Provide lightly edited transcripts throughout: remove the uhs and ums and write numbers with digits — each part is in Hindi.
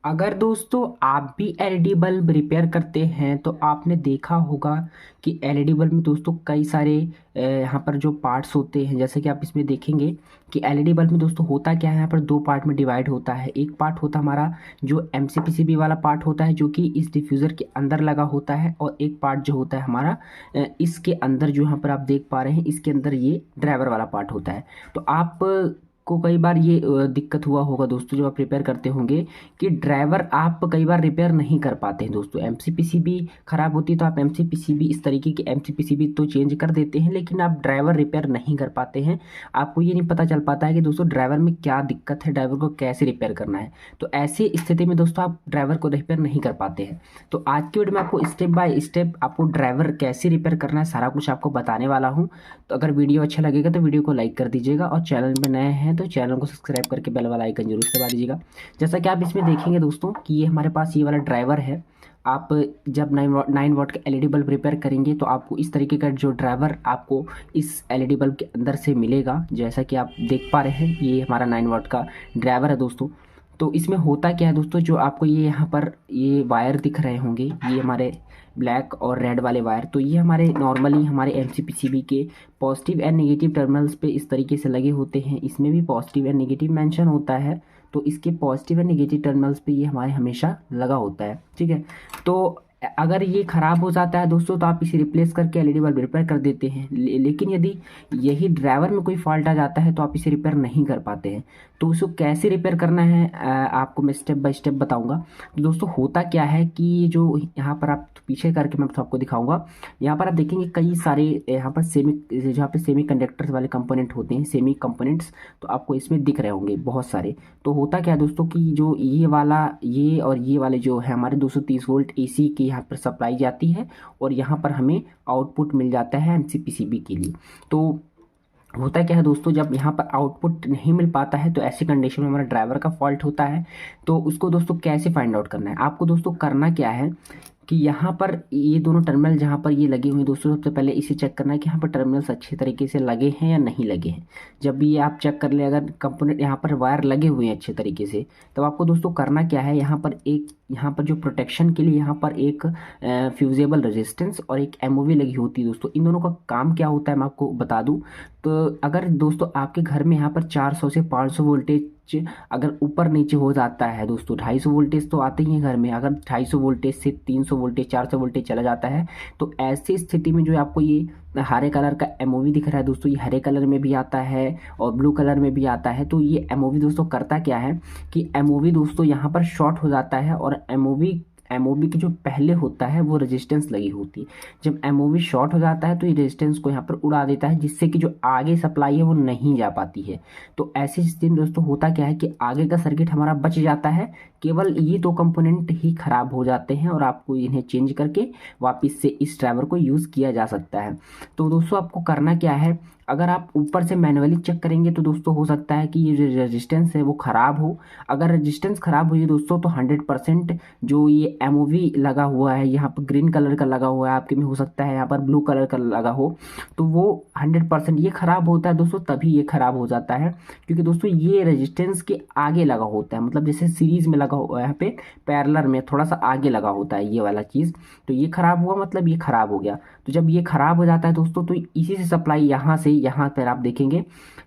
अगर दोस्तों आप भी एलईडी बल्ब रिपेयर करते हैं तो आपने देखा होगा कि एलईडी बल्ब में दोस्तों कई सारे यहाँ पर जो पार्ट्स होते हैं, जैसे कि आप इसमें देखेंगे कि एलईडी बल्ब में दोस्तों होता क्या है। यहाँ पर दो पार्ट में डिवाइड होता है। एक पार्ट होता है हमारा जो एमसीपीसीबी वाला पार्ट होता है, जो कि इस डिफ्यूज़र के अंदर लगा होता है, और एक पार्ट जो होता है हमारा इसके अंदर, जो यहाँ पर आप देख पा रहे हैं, इसके अंदर ये ड्राइवर वाला पार्ट होता है। तो आप को कई बार ये दिक्कत हुआ होगा दोस्तों, जब आप रिपेयर करते होंगे कि ड्राइवर आप कई बार रिपेयर नहीं कर पाते हैं दोस्तों। एमसीपीसीबी खराब होती है तो आप एमसीपीसीबी, इस तरीके की एमसीपीसीबी तो चेंज कर देते हैं, लेकिन आप ड्राइवर रिपेयर नहीं कर पाते हैं। आपको ये नहीं पता चल पाता है कि दोस्तों ड्राइवर में क्या दिक्कत है, ड्राइवर को कैसे रिपेयर करना है। तो ऐसी स्थिति में दोस्तों आप ड्राइवर को रिपेयर नहीं कर पाते हैं। तो आज की वीडियो में आपको स्टेप बाय स्टेप आपको ड्राइवर कैसे रिपेयर करना है, सारा कुछ आपको बताने वाला हूँ। तो अगर वीडियो अच्छा लगेगा तो वीडियो को लाइक कर दीजिएगा, और चैनल में नए हैं तो चैनल को सब्सक्राइब करके बेल वाला आइकन जरूर दबा दीजिएगा। जैसा कि आप इसमें देखेंगे दोस्तों कि ये हमारे पास ये वाला ड्राइवर है। आप जब 9 वाट का एलईडी बल्ब रिपेयर करेंगे तो आपको इस तरीके का जो ड्राइवर आपको इस एलईडी बल्ब के अंदर से मिलेगा। जैसा कि आप देख पा रहे हैं, ये हमारा 9 वाट का ड्राइवर है दोस्तों। तो इसमें होता क्या है दोस्तों, जो आपको ये यहाँ पर ये वायर दिख रहे होंगे, ये हमारे ब्लैक और रेड वाले वायर, तो ये हमारे नॉर्मली हमारे एमसीपीसीबी के पॉजिटिव एंड नेगेटिव टर्मिनल्स पे इस तरीके से लगे होते हैं। इसमें भी पॉजिटिव एंड नेगेटिव मेंशन होता है, तो इसके पॉजिटिव एंड नेगेटिव टर्मिनल्स पे ये हमारे हमेशा लगा होता है, ठीक है। तो अगर ये ख़राब हो जाता है दोस्तों तो आप इसे रिप्लेस करके एलईडी बल्ब रिपेयर कर देते हैं। लेकिन यदि यही ड्राइवर में कोई फॉल्ट आ जाता है तो आप इसे रिपेयर नहीं कर पाते हैं। तो उसको कैसे रिपेयर करना है आपको मैं स्टेप बाय स्टेप बताऊंगा। तो दोस्तों होता क्या है कि जो यहाँ पर आप पीछे करके मैं आपको दिखाऊंगा, यहाँ पर आप देखेंगे कई सारे यहाँ पर जहाँ पे सेमी कंडक्टर्स वाले कंपोनेंट होते हैं, सेमी कंपोनेंट्स, तो आपको इसमें दिख रहे होंगे बहुत सारे। तो होता क्या है दोस्तों कि जो ये वाला, ये और ये वाले जो है हमारे 230 वोल्ट एसी की यहाँ पर सप्लाई जाती है, और यहाँ पर हमें आउटपुट मिल जाता है एमसीपीसीबी के लिए। तो होता क्या है दोस्तों, जब यहाँ पर आउटपुट नहीं मिल पाता है तो ऐसी कंडीशन में हमारा ड्राइवर का फॉल्ट होता है। तो उसको दोस्तों कैसे फाइंड आउट करना है, आपको दोस्तों करना क्या है कि यहाँ पर ये दोनों टर्मिनल जहाँ पर ये लगे हुए हैं दोस्तों, सबसे पहले इसे चेक करना है कि यहाँ पर टर्मिनल्स अच्छे तरीके से लगे हैं या नहीं लगे हैं। जब भी ये आप चेक कर ले, अगर कंपोनेंट यहाँ पर वायर लगे हुए हैं अच्छे तरीके से, तो आपको दोस्तों करना क्या है, यहाँ पर जो प्रोटेक्शन के लिए यहाँ पर एक फ्यूजेबल रेजिस्टेंस और एक एमओवी लगी होती है दोस्तों। इन दोनों का काम क्या होता है मैं आपको बता दूं। तो अगर दोस्तों आपके घर में यहाँ पर 400 से 500 वोल्टेज अगर ऊपर नीचे हो जाता है दोस्तों, 250 वोल्टेज तो आते ही है घर में, अगर 250 वोल्टेज से 300 वोल्टेज 400 वोल्टेज चला जाता है, तो ऐसी स्थिति में जो आपको ये हरे कलर का एमओवी दिख रहा है दोस्तों, ये हरे कलर में भी आता है और ब्लू कलर में भी आता है। तो ये एमओवी दोस्तों करता क्या है कि एमओवी दोस्तों यहाँ पर शॉर्ट हो जाता है, और एमओवी की जो पहले होता है वो रेजिस्टेंस लगी होती है। जब एमओवी शॉर्ट हो जाता है तो ये रेजिस्टेंस को यहाँ पर उड़ा देता है, जिससे कि जो आगे सप्लाई है वो नहीं जा पाती है। तो ऐसी स्थिति में दोस्तों होता क्या है कि आगे का सर्किट हमारा बच जाता है, केवल ये दो कंपोनेंट ही खराब हो जाते हैं, और आपको इन्हें चेंज करके वापस से इस ड्राइवर को यूज़ किया जा सकता है। तो दोस्तों आपको करना क्या है, अगर आप ऊपर से मैनुअली चेक करेंगे तो दोस्तों हो सकता है कि ये जो रेजिस्टेंस है वो ख़राब हो। अगर रेजिस्टेंस ख़राब हुई दोस्तों तो 100% जो ये एमओवी लगा हुआ है, यहाँ पर ग्रीन कलर का लगा हुआ है, आपके में हो सकता है यहाँ पर ब्लू कलर का लगा हो, तो वो 100% ये ख़राब होता है दोस्तों, तभी ये ख़राब हो जाता है। क्योंकि दोस्तों ये रेजिस्टेंस के आगे लगा होता है, मतलब जैसे सीरीज़ में लगा हुआ है, यहाँ पे पैरेलल में थोड़ा सा आगे लगा होता है ये वाला चीज़। तो ये ख़राब हुआ मतलब ये ख़राब हो गया। तो जब ये ख़राब हो जाता है दोस्तों तो इसी से सप्लाई यहाँ पर आप देखेंगे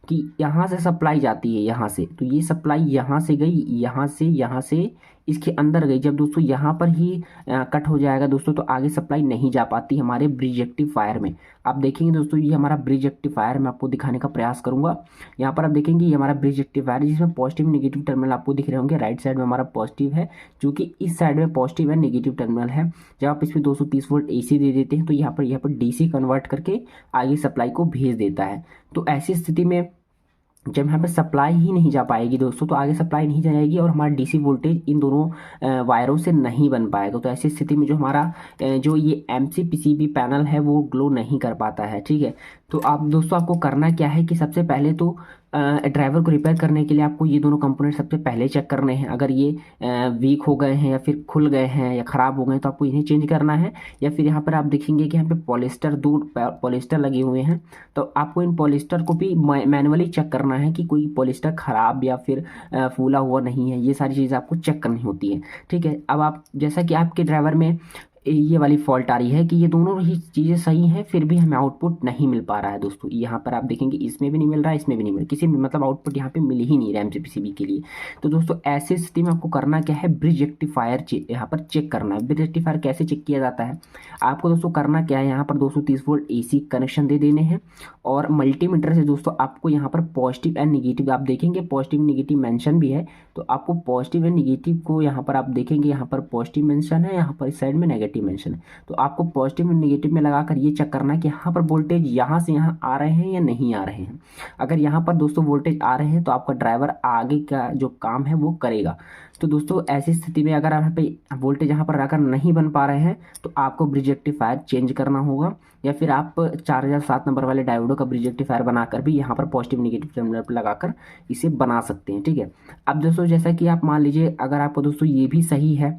कि यहाँ से सप्लाई जाती है, यहाँ से, तो ये सप्लाई यहाँ से गई, यहाँ से इसके अंदर गई। जब दोस्तों यहाँ पर ही कट हो जाएगा दोस्तों तो आगे सप्लाई नहीं जा पाती हमारे ब्रिज रेक्टिफायर में। आप देखेंगे दोस्तों ये हमारा ब्रिज रेक्टिफायर मैं आपको दिखाने का प्रयास करूंगा। यहाँ पर आप देखेंगे ये हमारा ब्रिज रेक्टिफायर है, जिसमें पॉजिटिव नेगेटिव टर्मिनल आपको दिख रहे होंगे। राइट साइड में हमारा पॉजिटिव है, जो कि इस साइड में पॉजिटिव एंड नेगेटिव टर्मिनल है। जब आप इसमें 230 वोल्ट एसी दे देते हैं तो यहाँ पर डीसी कन्वर्ट करके आगे सप्लाई को भेज देता है। तो ऐसी स्थिति में जब यहाँ पे सप्लाई ही नहीं जा पाएगी दोस्तों, तो आगे सप्लाई नहीं जाएगी और हमारा डीसी वोल्टेज इन दोनों वायरों से नहीं बन पाएगा। तो ऐसी स्थिति में जो हमारा जो ये एमसीपीसीबी पैनल है वो ग्लो नहीं कर पाता है, ठीक है। तो आप दोस्तों आपको करना क्या है कि सबसे पहले तो ड्राइवर को रिपेयर करने के लिए आपको ये दोनों कंपोनेंट सबसे पहले चेक करने हैं। अगर ये वीक हो गए हैं या फिर खुल गए हैं या ख़राब हो गए हैं तो आपको इन्हें चेंज करना है। या फिर यहाँ पर आप देखेंगे कि यहाँ पे पॉलिस्टर, दो पॉलिस्टर लगे हुए हैं, तो आपको इन पॉलिस्टर को भी मैनुअली चेक करना है कि कोई पॉलिस्टर ख़राब या फिर फूला हुआ नहीं है। ये सारी चीज़ें आपको चेक करनी होती है, ठीक है। अब आप जैसा कि आपके ड्राइवर में ये वाली फॉल्ट आ रही है कि ये दोनों ही चीज़ें सही हैं, फिर भी हमें आउटपुट नहीं मिल पा रहा है दोस्तों। यहाँ पर आप देखेंगे इसमें भी नहीं मिल रहा है, इसमें भी नहीं मिल रहा, किसी भी मतलब आउटपुट यहाँ पे मिल ही नहीं रहा है एमसीपीसीबी के लिए। तो दोस्तों ऐसी स्थिति में आपको करना क्या है, ब्रिज रेक्टिफायर यहाँ पर चेक करना है। ब्रिज रेक्टिफायर कैसे चेक किया जाता है, आपको दोस्तों करना क्या है, यहाँ पर 230 वोल्ट AC कनेक्शन दे देने हैं और मल्टीमीटर से दोस्तों आपको यहाँ पर पॉजिटिव एंड निगेटिव, आप देखेंगे पॉजिटिव निगेटिव मेंशन भी है, तो आपको पॉजिटिव एंड निगेटिव को यहाँ पर आप देखेंगे, यहाँ पर पॉजिटिव मेंशन है, यहाँ पर इस साइड में नेगेटिव मेंशन है। तो आपको पॉजिटिव एंड निगेटिव में लगाकर ये चेक करना है कि यहाँ पर वोल्टेज यहाँ से यहाँ आ रहे हैं या नहीं आ रहे हैं। अगर यहाँ पर दोस्तों वोल्टेज आ रहे हैं तो आपका ड्राइवर आगे का जो काम है वो करेगा। तो दोस्तों ऐसी स्थिति में अगर यहाँ पे वोल्टेज यहाँ पर आकर नहीं बन पा रहे हैं तो आपको ब्रिज रेक्टिफायर चेंज करना होगा, या फिर आप 4007 नंबर वाले डायोडो का ब्रिज रेक्टिफायर बनाकर भी यहाँ पर पॉजिटिव निगेटिव टर्मिनल पर लगाकर इसे बना सकते हैं, ठीक है। अब दोस्तों जैसा कि आप मान लीजिए अगर आपको दोस्तों ये भी सही है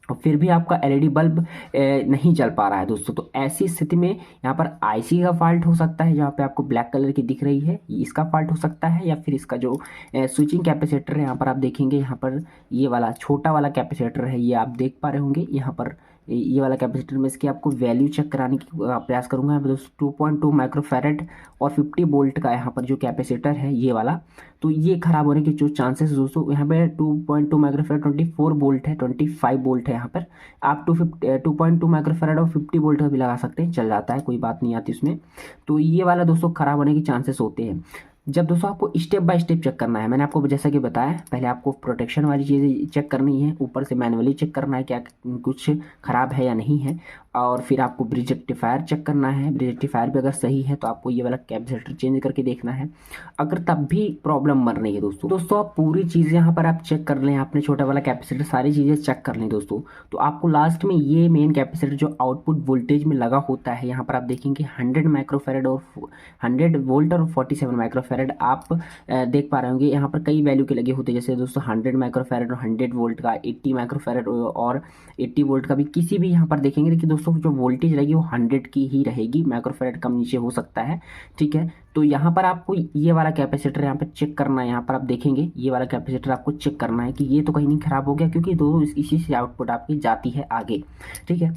और फिर भी आपका LED बल्ब नहीं जल पा रहा है दोस्तों, तो ऐसी स्थिति में यहाँ पर IC का फॉल्ट हो सकता है, जहाँ पे आपको ब्लैक कलर की दिख रही है, इसका फॉल्ट हो सकता है, या फिर इसका जो स्विचिंग कैपेसिटर है, यहाँ पर आप देखेंगे यहाँ पर ये वाला छोटा वाला कैपेसिटर है, ये आप देख पा रहे होंगे यहाँ पर ये वाला कैपेसिटर में इसकी आपको वैल्यू चेक कराने की प्रयास करूंगा। यहाँ पर दोस्तों 2.2 माइक्रोफैरेड और 50 वोल्ट का यहाँ पर जो कैपेसिटर है ये वाला, तो ये खराब होने के जो चांसेस दोस्तों, यहाँ पे 2.2 माइक्रोफैरेड 24 वोल्ट है, 25 वोल्ट है, यहाँ पर आप 2.2 माइक्रोफैरेड और 50 वोल्ट का भी लगा सकते हैं, चल जाता है, कोई बात नहीं आती उसमें। तो ये वाला दोस्तों खराब होने के चांसेस होते हैं। जब दोस्तों आपको स्टेप बाय स्टेप चेक करना है, मैंने आपको जैसा कि बताया, पहले आपको प्रोटेक्शन वाली चीज़ें चेक करनी है, ऊपर से मैनुअली चेक करना है क्या कुछ ख़राब है या नहीं है, और फिर आपको ब्रिज रेक्टिफायर चेक करना है। ब्रिज रेक्टिफायर भी अगर सही है तो आपको ये वाला कैपेसिटर चेंज करके देखना है। अगर तब भी प्रॉब्लम बन रही है दोस्तों आप पूरी चीज़ें यहाँ पर आप चेक कर लें, आपने छोटा वाला कैपेसिटर सारी चीज़ें चेक कर लें दोस्तों, तो आपको लास्ट में ये मेन कैपेसिटर जो आउटपुट वोल्टेज में लगा होता है, यहाँ पर आप देखेंगे 100 माइक्रोफैरेड और 100 वोल्ट और 47 माइक्रोफैरेड आप देख पा रहे होंगे। यहाँ पर कई वैल्यू के लगे होते हैं, जैसे दोस्तों 100 माइक्रोफैरेड और 100 वोल्ट का, 80 माइक्रोफैरेड और 80 वोल्ट का भी, किसी भी यहाँ पर देखेंगे कि दोस्तों जो वोल्टेज रहेगी वो 100 की ही रहेगी, माइक्रोफैरेड कम नीचे हो सकता है, ठीक है। तो यहाँ पर आपको ये वाला कैपेसिटर यहाँ पर चेक करना है, यहाँ पर आप देखेंगे ये वाला कैपेसिटर आपको चेक करना है कि ये तो कहीं नहीं खराब हो गया, क्योंकि दोनों इसी से आउटपुट आपकी जाती है आगे, ठीक है।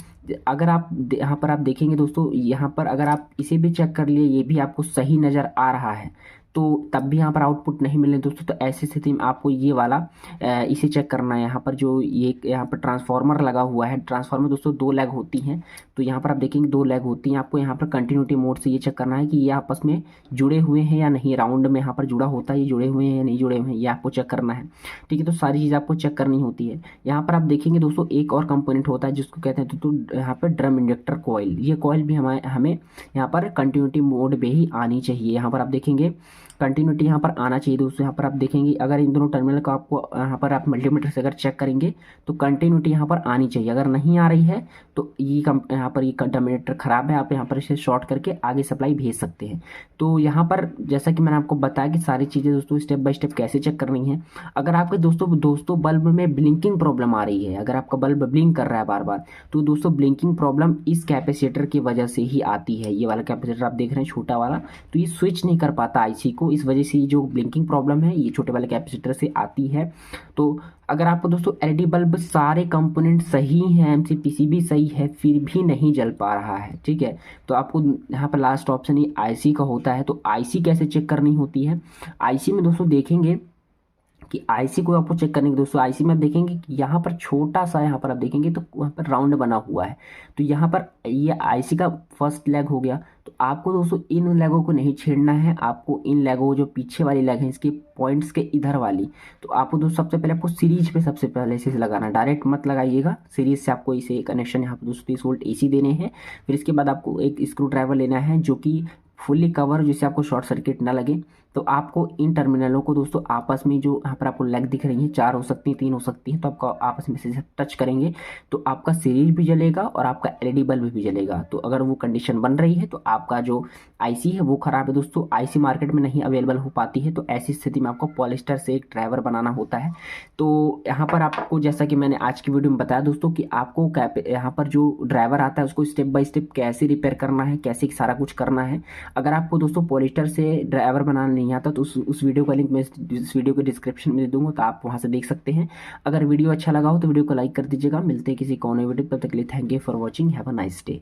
अगर आप यहाँ पर आप देखेंगे दोस्तों, यहाँ पर अगर आप इसे भी चेक कर लिए, ये भी आपको सही नज़र आ रहा है, तो तब भी यहाँ पर आउटपुट नहीं मिले दोस्तों, तो ऐसी स्थिति में आपको ये वाला इसे चेक करना है। यहाँ पर जो ये यहाँ पर ट्रांसफार्मर लगा हुआ है, ट्रांसफार्मर दोस्तों 2 लैग होती हैं, तो यहाँ पर आप देखेंगे 2 लैग होती हैं। आपको यहाँ पर कंटिन्यूटी मोड से ये चेक करना है कि ये आपस में जुड़े हुए हैं या नहीं, राउंड में यहाँ पर जुड़ा होता है, ये जुड़े हुए हैं या नहीं जुड़े हुए हैं, ये आपको चेक करना है, ठीक है। तो सारी चीज़ आपको चेक करनी होती है। यहाँ पर आप देखेंगे दोस्तों एक और कंपोनेंट होता है जिसको कहते हैं दोस्तों यहाँ पर ड्रम इंडक्टर कॉइल। ये कॉइल भी हमें यहाँ पर कंटिन्यूटी मोड में ही आनी चाहिए। यहाँ पर आप देखेंगे कंटिन्यूटी यहाँ पर आना चाहिए दोस्तों। यहाँ पर आप देखेंगे अगर इन दोनों टर्मिनल का आपको यहाँ पर आप मल्टीमीटर से अगर चेक करेंगे तो कंटिन्यूटी यहाँ पर आनी चाहिए। अगर नहीं आ रही है तो ये यहाँ पर ये टर्मिनेटर ख़राब है, आप यहाँ पर इसे शॉर्ट करके आगे सप्लाई भेज सकते हैं। तो यहाँ पर जैसा कि मैंने आपको बताया कि सारी चीज़ें दोस्तों स्टेप बाय स्टेप कैसे चेक करनी है। अगर आपके दोस्तों बल्ब में ब्लिंकिंग प्रॉब्लम आ रही है, अगर आपका बल्ब ब्लिंक कर रहा है बार बार, तो दोस्तों ब्लिंकिंग प्रॉब्लम इस कैपेसिटर की वजह से ही आती है। ये वाला कैपेसिटर आप देख रहे हैं छोटा वाला, तो ये स्विच नहीं कर पाता IC को, इस वजह से जो ब्लिंकिंग प्रॉब्लम है ये छोटे वाले कैपेसिटर से आती है। तो अगर आपको दोस्तों LED बल्ब सारे कंपोनेंट सही हैं, MCPCB सही है, फिर भी नहीं जल पा रहा है, ठीक है, तो आपको यहाँ पर लास्ट ऑप्शन ये IC का होता है। तो IC कैसे चेक करनी होती है, IC में दोस्तों देखेंगे कि IC को आपको चेक करने के दोस्तों IC में आप देखेंगे कि यहाँ पर छोटा सा, यहाँ पर आप देखेंगे तो वहाँ पर राउंड बना हुआ है, तो यहाँ पर ये IC का फर्स्ट लेग हो गया। तो आपको दोस्तों इन लेगों को नहीं छेड़ना है, आपको इन लेगों जो पीछे वाली लेग है इसके पॉइंट्स के इधर वाली, तो आपको दोस्तों सबसे पहले आपको सीरीज पे सबसे पहले इसे लगाना, डायरेक्ट मत लगाइएगा, सीरीज से आपको इसे कनेक्शन यहाँ पर 230 वोल्ट AC देने हैं। फिर इसके बाद आपको एक स्क्रू ड्राइवर लेना है जो कि फुल्ली कवर, जिससे आपको शॉर्ट सर्किट ना लगे। तो आपको इन टर्मिनलों को दोस्तों आपस में, जो यहाँ पर आपको लेग दिख रही है, 4 हो सकती हैं, 3 हो सकती हैं, तो आपका आपस में से टच करेंगे तो आपका सीरीज भी जलेगा और आपका एलईडी बल्ब भी जलेगा। तो अगर वो कंडीशन बन रही है तो आपका जो आईसी है वो ख़राब है दोस्तों। आईसी मार्केट में नहीं अवेलेबल हो पाती है, तो ऐसी स्थिति में आपको पॉलिस्टर से एक ड्राइवर बनाना होता है। तो यहाँ पर आपको, जैसा कि मैंने आज की वीडियो में बताया दोस्तों, कि आपको यहाँ पर जो ड्राइवर आता है उसको स्टेप बाय स्टेप कैसे रिपेयर करना है, कैसे सारा कुछ करना है। अगर आपको दोस्तों पॉलिस्टर से ड्राइवर बनाना नहीं आता तो उस वीडियो का लिंक मैं इस वीडियो के डिस्क्रिप्शन में दे दूंगा, तो आप वहाँ से देख सकते हैं। अगर वीडियो अच्छा लगा हो तो वीडियो को लाइक कर दीजिएगा। मिलते हैं किसी कौन वीडियो, तब तक के लिए thank you for watching, have a nice day.